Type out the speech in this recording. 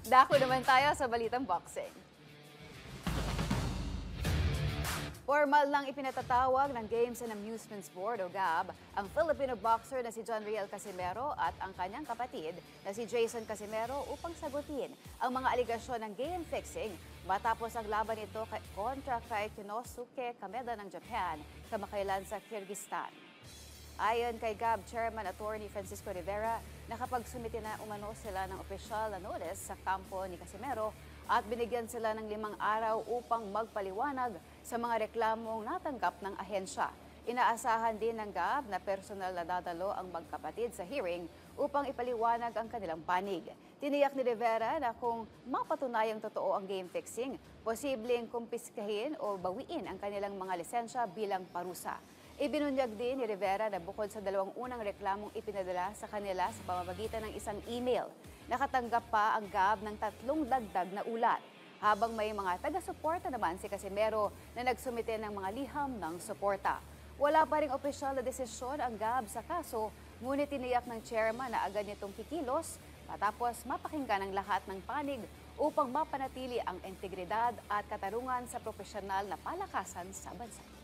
Dako naman tayo sa balitang boxing. Formal nang ipinatatawag ng Games and Amusements Board o GAB ang Filipino boxer na si John Riel Casimero at ang kanyang kapatid na si Jason Casimero upang sagutin ang mga aligasyon ng game fixing matapos ang laban nito kontra kay Kinosuke Kameda ng Japan kamakailan sa Kyrgyzstan. Ayon kay GAB Chairman Attorney Francisco Rivera, nakapagsumite na umano sila ng opisyal na notice sa kampo ni Casimero at binigyan sila ng 5 araw upang magpaliwanag sa mga reklamong natanggap ng ahensya. Inaasahan din ng GAB na personal na dadalo ang magkapatid sa hearing upang ipaliwanag ang kanilang panig. Tiniyak ni Rivera na kung mapatunayang totoo ang game fixing, posibleng kumpiskahin o bawiin ang kanilang mga lisensya bilang parusa. Ibinunyag din ni Rivera na bukod sa 2 unang reklamong ipinadala sa kanila sa pamamagitan ng isang email, nakatanggap pa ang GAB ng 3 dagdag na ulat. Habang may mga taga-suporta naman si Casimero na nagsumite ng mga liham ng suporta. Wala pa ring opisyal na desisyon ang GAB sa kaso, ngunit tiniyak ng chairman na agad nitong kikilos matapos mapakinggan ang lahat ng panig upang mapanatili ang integridad at katarungan sa profesional na palakasan sa bansa.